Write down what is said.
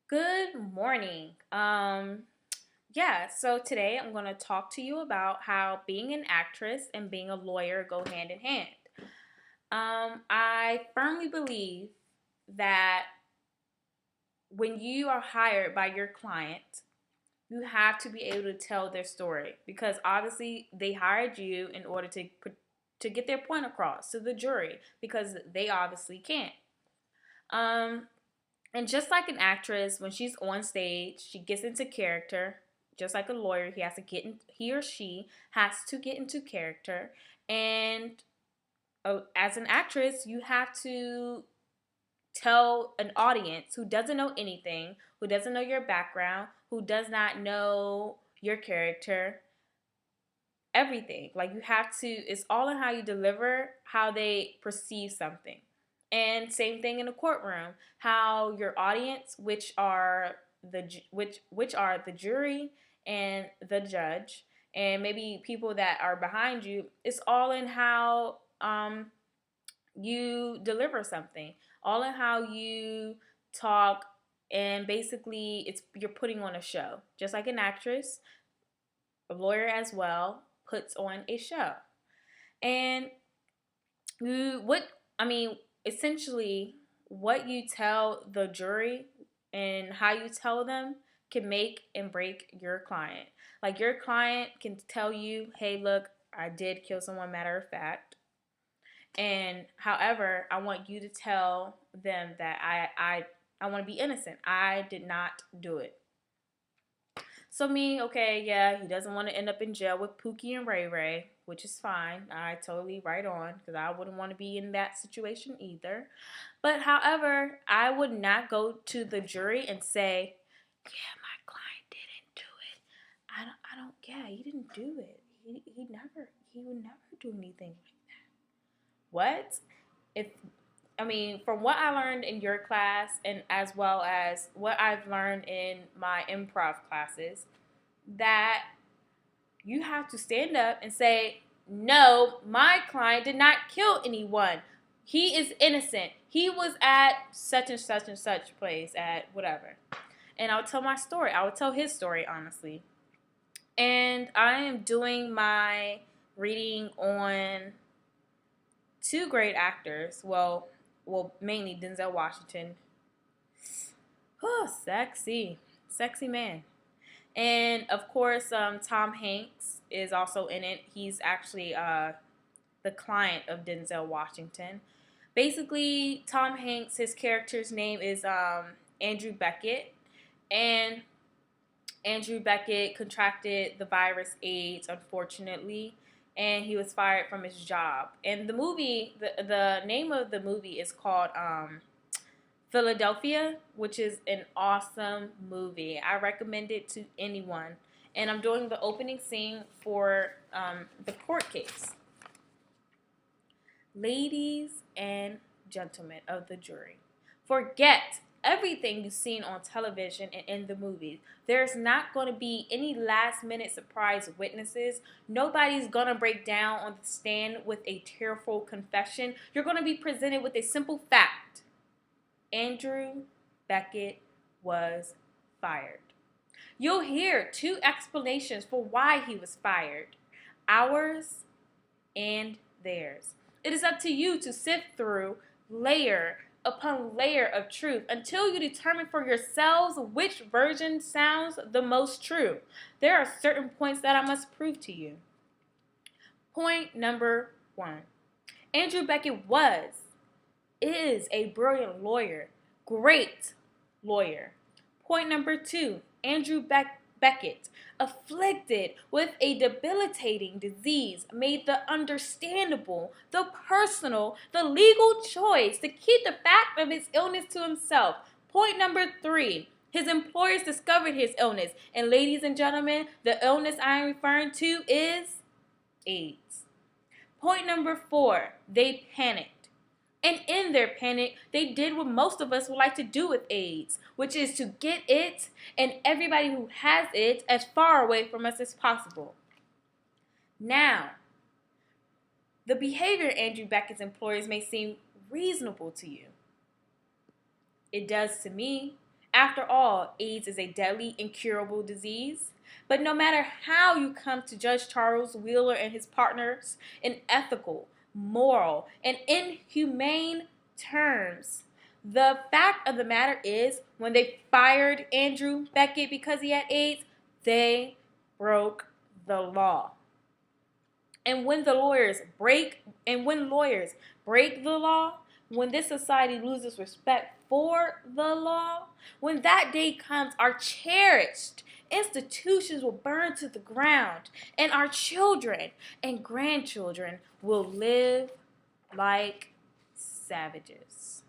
Good morning. So today I'm going to talk to you about how being an actress and being a lawyer go hand in hand. I firmly believe that when you are hired by your client, you have to be able to tell their story because obviously they hired you in order to get their point across to the jury because they obviously can't. Um, And just like an actress, when she's on stage, she gets into character. Just like a lawyer, he or she has to get into character. And as an actress, you have to tell an audience who doesn't know anything, who doesn't know your background, who does not know your character, everything. Like you have to, it's all in how you deliver, how they perceive something. And same thing in a courtroom, how your audience, which are the jury and the judge, and maybe people that are behind you, it's all in how you deliver something, all in how you talk, and basically it's you're putting on a show, just like an actress, a lawyer as well puts on a show. And what I mean, essentially, what you tell the jury and how you tell them can make and break your client. Like your client can tell you, "Hey, look, I did kill someone." Matter of fact, and however, I want you to tell them that I want to be innocent. I did not do it. So me, okay, yeah, he doesn't want to end up in jail with Pookie and Ray Ray, which is fine. I totally right on because I wouldn't want to be in that situation either. But however, I would not go to the jury and say, "Yeah, my client didn't do it." Yeah, he didn't do it. He would never do anything like that. What? If from what I learned in your class and as well as what I've learned in my improv classes, that you have to stand up and say, "No, my client did not kill anyone. He is innocent. He was at such and such place at whatever." And I'll tell my story. I will tell his story, honestly. And I am doing my reading on two great actors. Mainly Denzel Washington. Oh, sexy. Sexy man. And of course, Tom Hanks is also in it. He's actually the client of Denzel Washington. Basically, Tom Hanks, his character's name is Andrew Beckett. And Andrew Beckett contracted the virus AIDS, unfortunately, and he was fired from his job. And the name of the movie is called Philadelphia, which is an awesome movie. I recommend it to anyone. And I'm doing the opening scene for the court case. Ladies and gentlemen of the jury, forget everything you've seen on television and in the movies. There's not going to be any last minute surprise witnesses. Nobody's going to break down on the stand with a tearful confession. You're going to be presented with a simple fact. Andrew Beckett was fired. You'll hear two explanations for why he was fired, ours and theirs. It is up to you to sift through layer upon layer of truth until you determine for yourselves which version sounds the most true. There are certain points that I must prove to you. Point number one. Andrew Beckett is a brilliant lawyer, great lawyer. Point number two, Beckett, afflicted with a debilitating disease, made the understandable, the personal, the legal choice to keep the fact of his illness to himself. Point number three, his employers discovered his illness. And ladies and gentlemen, the illness I am referring to is AIDS. Point number four, they panicked. And in their panic, they did what most of us would like to do with AIDS, which is to get it and everybody who has it as far away from us as possible. Now, the behavior of Andrew Beckett's employers may seem reasonable to you. It does to me. After all, AIDS is a deadly, incurable disease. But no matter how you come to judge Charles Wheeler and his partners in ethical, moral, and inhumane terms, the fact of the matter is, when they fired Andrew Beckett because he had AIDS, they broke the law. And when lawyers break the law, when this society loses respect for the law, when that day comes, our cherished institutions will burn to the ground, and our children and grandchildren will live like savages.